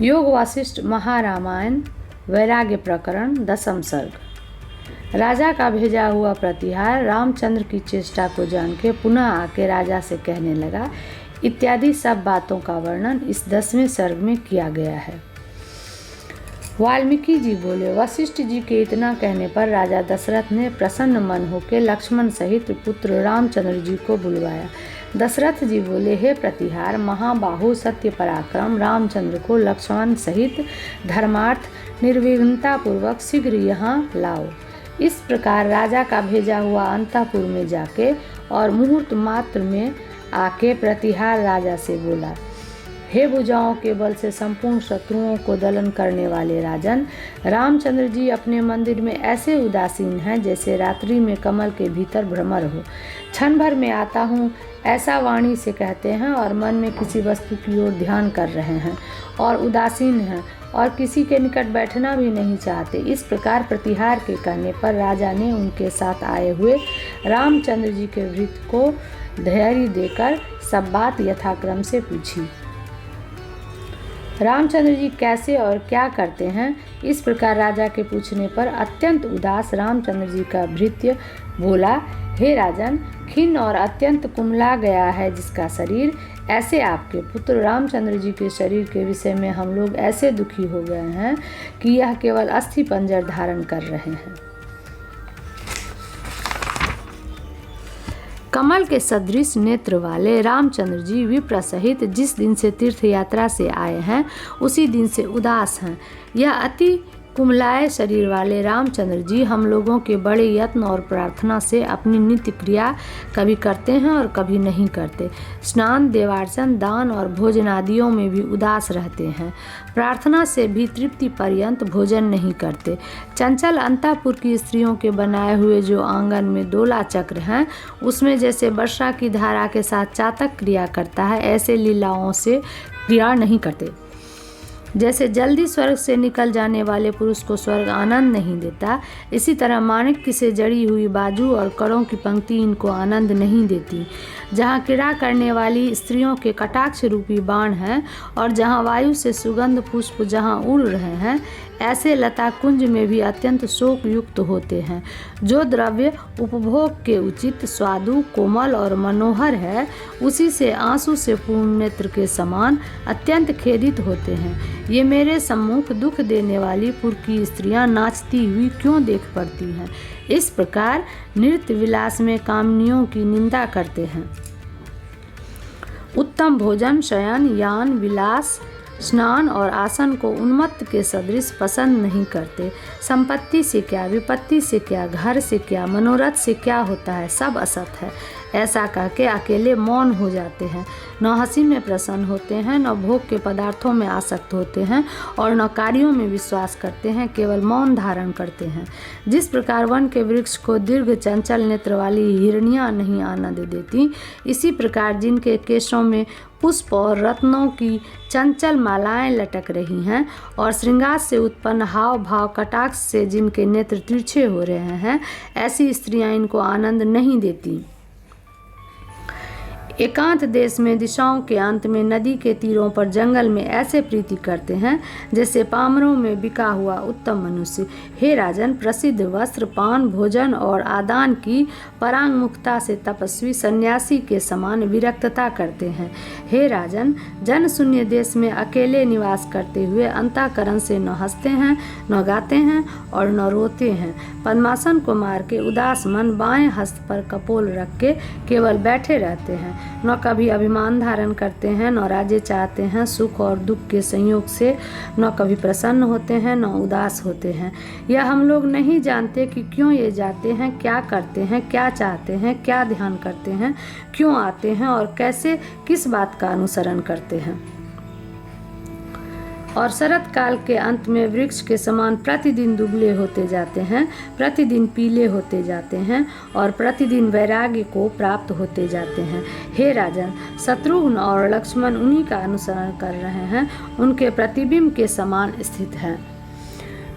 योग वासिष्ठ महारामायण वैराग्य प्रकरण 10वां सर्ग। राजा का भेजा हुआ प्रतिहार रामचंद्र की चेष्टा को जान के पुनः आके राजा से कहने लगा इत्यादि सब बातों का वर्णन इस 10वें सर्ग में किया गया है। वाल्मीकि जी बोले, वशिष्ठ जी के इतना कहने पर राजा दशरथ ने प्रसन्न मन होकर लक्ष्मण सहित पुत्र रामचंद्र जी को बुलवाया। दशरथ जी बोले, हे प्रतिहार महाबाहु सत्य पराक्रम रामचंद्र को लक्ष्मण सहित धर्मार्थ निर्विघ्नता पूर्वक शीघ्र यहाँ लाओ। इस प्रकार राजा का भेजा हुआ अंतःपुर में जाके और मुहूर्त मात्र में आके प्रतिहार राजा से बोला, हे भुजाओं के बल से संपूर्ण शत्रुओं को दलन करने वाले राजन, रामचंद्र जी अपने मंदिर में ऐसे उदासीन हैं जैसे रात्रि में कमल के भीतर भ्रमर हो। क्षण भर में आता हूँ ऐसा वाणी से कहते हैं और मन में किसी वस्तु की ओर ध्यान कर रहे हैं और उदासीन हैं और किसी के निकट बैठना भी नहीं चाहते। इस प्रकार प्रतिहार के कहने पर राजा ने उनके साथ आए हुए रामचंद्र जी के वृत्त को धैर्य देकर सब बात यथाक्रम से पूछी। रामचंद्र जी कैसे और क्या करते हैं, इस प्रकार राजा के पूछने पर अत्यंत उदास रामचंद्र जी का भृत्य बोला, हे राजन, खिन्न और अत्यंत कुमला गया है जिसका शरीर, ऐसे आपके पुत्र रामचंद्र जी के शरीर के विषय में हम लोग ऐसे दुखी हो गए हैं कि यह केवल अस्थि पंजर धारण कर रहे हैं। कमल के सदृश नेत्र वाले रामचंद्र जी विप्र सहित जिस दिन से तीर्थ यात्रा से आए हैं उसी दिन से उदास हैं। यह अति कुमलाए शरीर वाले रामचंद्र जी हम लोगों के बड़े यत्न और प्रार्थना से अपनी नित्य क्रिया कभी करते हैं और कभी नहीं करते। स्नान, देवार्चन, दान और भोजन आदियों में भी उदास रहते हैं। प्रार्थना से भी तृप्ति पर्यंत भोजन नहीं करते। चंचल अंतःपुर की स्त्रियों के बनाए हुए जो आंगन में दोला चक्र हैं उसमें जैसे वर्षा की धारा के साथ चातक क्रिया करता है ऐसे लीलाओं से क्रिया नहीं करते। जैसे जल्दी स्वर्ग से निकल जाने वाले पुरुष को स्वर्ग आनंद नहीं देता, इसी तरह माणिक्य से जड़ी हुई बाजू और कड़ों की पंक्ति इनको आनंद नहीं देती। जहाँ क्रीड़ा करने वाली स्त्रियों के कटाक्ष रूपी बाण हैं और जहाँ वायु से सुगंध पुष्प जहाँ उड़ रहे हैं, ऐसे लता कुंज में भी अत्यंत शोक युक्त होते हैं। जो द्रव्य उपभोग के उचित, स्वादु, कोमल और मनोहर है, उसी से आंसू से पूर्ण नेत्र के समान अत्यंत खेदित होते हैं। ये मेरे सम्मुख दुख देने वाली पुर की स्त्रियां नाचती हुई क्यों देख पड़ती हैं। इस प्रकार नृत्य विलास में कामनियों की निंदा करते हैं। उत्तम भोजन, शयन, यान, विलास, स्नान और आसन को उन्मत्त के सदृश पसंद नहीं करते। संपत्ति से क्या, विपत्ति से क्या, घर से क्या, मनोरथ से क्या होता है, सब असत है, ऐसा कह के अकेले मौन हो जाते हैं। न हंसी में प्रसन्न होते हैं, न भोग के पदार्थों में आसक्त होते हैं और न कार्यों में विश्वास करते हैं, केवल मौन धारण करते हैं। जिस प्रकार वन के वृक्ष को दीर्घ चंचल नेत्र वाली हिरनियाँ नहीं आनंद देती, इसी प्रकार जिनके केशों में पुष्प और रत्नों की चंचल मालाएं लटक रही हैं और श्रृंगार से उत्पन्न हाव भाव कटाक्ष से जिनके नेत्र तिरछे हो रहे हैं, ऐसी स्त्रियां इनको आनंद नहीं देती। एकांत देश में दिशाओं के अंत में नदी के तीरों पर जंगल में ऐसे प्रीति करते हैं जैसे पामरों में बिका हुआ उत्तम मनुष्य। हे राजन, प्रसिद्ध वस्त्र, पान, भोजन और आदान की परांगमुखता से तपस्वी सन्यासी के समान विरक्तता करते हैं। हे राजन, जन शून्य देश में अकेले निवास करते हुए अंतःकरण से न हंसते हैं, न गाते हैं और न रोते हैं। पद्मासन को मार के उदास मन बाएं हस्त पर कपोल रख के केवल बैठे रहते हैं। न कभी अभिमान धारण करते हैं, न राज्य चाहते हैं। सुख और दुख के संयोग से न कभी प्रसन्न होते हैं, न उदास होते हैं। यह हम लोग नहीं जानते कि क्यों ये जाते हैं, क्या करते हैं, क्या चाहते हैं, क्या ध्यान करते हैं, क्यों आते हैं और कैसे किस बात का अनुसरण करते हैं। और शरत काल के अंत में वृक्ष के समान प्रतिदिन दुबले होते जाते हैं, प्रतिदिन पीले होते जाते हैं और प्रतिदिन वैराग्य को प्राप्त होते जाते हैं। हे राजन, शत्रुघ्न और लक्ष्मण उन्हीं का अनुसरण कर रहे हैं, उनके प्रतिबिंब के समान स्थित हैं।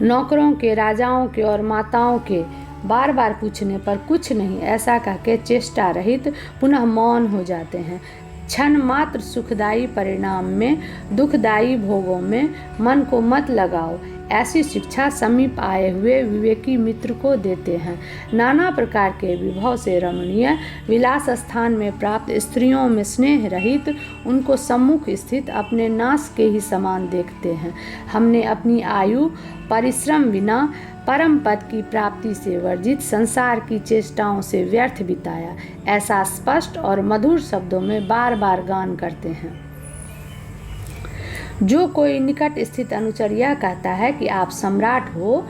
नौकरों के, राजाओं के और माताओं के बार बार पूछने पर कुछ नहीं ऐसा कह के चेष्टा रहित पुनः मौन हो जाते हैं। क्षण मात्र सुखदायी परिणाम में, दुखदायी भोगों में मन को मत लगाओ। ऐसी शिक्षा समीप आए हुए विवेकी मित्र को देते हैं। नाना प्रकार के विभव से रमणीय विलास स्थान में प्राप्त स्त्रियों में स्नेह रहित उनको सम्मुख स्थित अपने नाश के ही समान देखते हैं। हमने अपनी आयु परिश्रम बिना परम पद की प्राप्ति से वर्जित संसार की चेष्टाओं से व्यर्थ बिताया, ऐसा स्पष्ट और मधुर शब्दों में बार बार गान करते हैं। जो कोई निकट स्थित अनुचर यह कहता है कि आप सम्राट हो,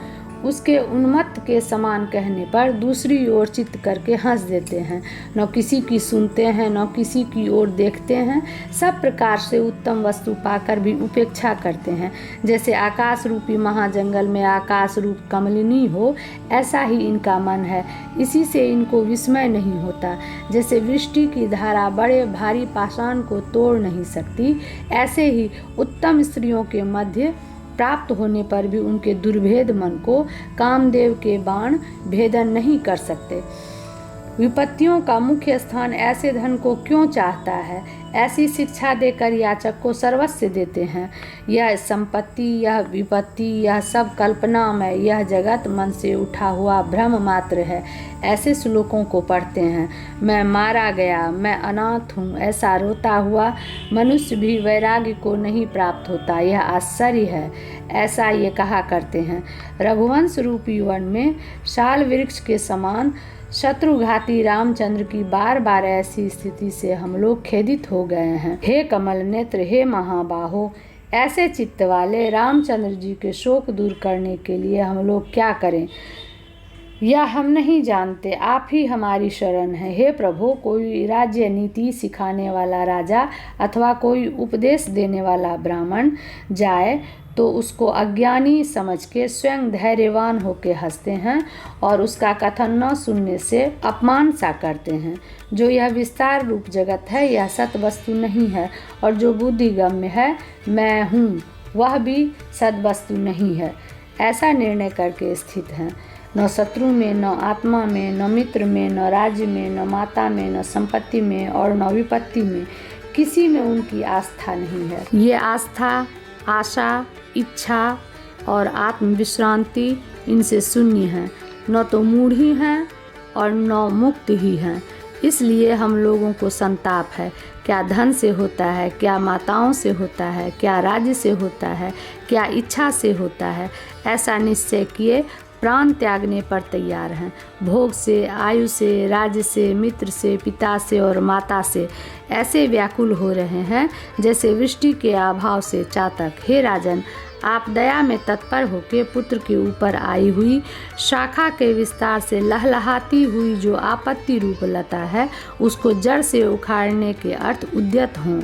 उसके उन्मत्त के समान कहने पर दूसरी ओर चित्त करके हंस देते हैं। न किसी की सुनते हैं, न किसी की ओर देखते हैं। सब प्रकार से उत्तम वस्तु पाकर भी उपेक्षा करते हैं। जैसे आकाश रूपी महाजंगल में आकाश रूप कमलिनी हो, ऐसा ही इनका मन है। इसी से इनको विस्मय नहीं होता। जैसे वृष्टि की धारा बड़े भारी पाषाण को तोड़ नहीं सकती, ऐसे ही उत्तम स्त्रियों के मध्य प्राप्त होने पर भी उनके दुर्भेद मन को कामदेव के बाण भेदन नहीं कर सकते। विपत्तियों का मुख्य स्थान ऐसे धन को क्यों चाहता है? ऐसी शिक्षा देकर याचक को सर्वस्व देते हैं। यह संपत्ति, यह विपत्ति, यह सब कल्पना में, यह जगत मन से उठा हुआ भ्रम मात्र है। ऐसे श्लोकों को पढ़ते हैं। मैं मारा गया, मैं अनाथ हूँ, ऐसा रोता हुआ मनुष्य भी वैराग्य को नहीं प्राप्त होता। यह आश्चर्य है, ऐसा ये कहा करते हैं। रघुवंश रूपी वन में शाल वृक्ष के समान शत्रुघाती रामचंद्र की बार बार ऐसी स्थिति से हम लोग खेदित हो गए हैं। हे कमल नेत्र, हे महाबाहो, ऐसे चित्त वाले रामचंद्र जी के शोक दूर करने के लिए हम लोग क्या करें, यह हम नहीं जानते। आप ही हमारी शरण है। हे प्रभु, कोई राज्य नीति सिखाने वाला राजा अथवा कोई उपदेश देने वाला ब्राह्मण जाए तो उसको अज्ञानी समझ के स्वयं धैर्यवान होकर हंसते हैं और उसका कथन न सुनने से अपमान सा करते हैं। जो यह विस्तार रूप जगत है, यह सत वस्तु नहीं है, और जो बुद्धिगम्य है, मैं हूँ, वह भी सद वस्तु नहीं है। ऐसा निर्णय करके स्थित हैं। न शत्रु में, न आत्मा में, न मित्र में, न राज्य में, न माता में, न संपत्ति में और न विपत्ति में, किसी में उनकी आस्था नहीं है। ये आस्था, आशा, इच्छा और आत्मविश्रांति इनसे शून्य है। न तो मूढ़ी हैं और न मुक्त ही हैं। इसलिए हम लोगों को संताप है। क्या धन से होता है, क्या माताओं से होता है, क्या राज्य से होता है, क्या इच्छा से होता है, ऐसा निश्चय किए प्राण त्यागने पर तैयार हैं। भोग से, आयु से, राज्य से, मित्र से, पिता से और माता से ऐसे व्याकुल हो रहे हैं जैसे वृष्टि के अभाव से चातक। हे राजन, आप दया में तत्पर होकर पुत्र के ऊपर आई हुई शाखा के विस्तार से लहलहाती हुई जो आपत्ति रूप लता है, उसको जड़ से उखाड़ने के अर्थ उद्यत हों।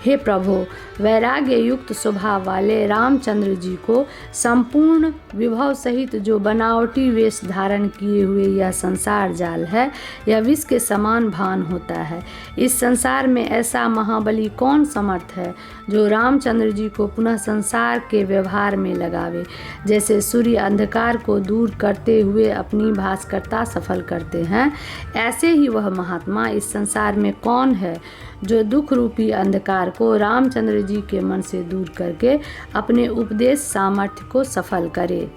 हे प्रभु, वैराग्य युक्त स्वभाव वाले रामचंद्र जी को संपूर्ण विभव सहित जो बनावटी वेश धारण किए हुए यह संसार जाल है, यह विष के समान भान होता है। इस संसार में ऐसा महाबली कौन समर्थ है जो रामचंद्र जी को पुनः संसार के व्यवहार में लगावे। जैसे सूर्य अंधकार को दूर करते हुए अपनी भास्करता सफल करते हैं, ऐसे ही वह महात्मा इस संसार में कौन है जो दुख रूपी अंधकार को रामचंद्र जी के मन से दूर करके अपने उपदेश सामर्थ्य को सफल करे।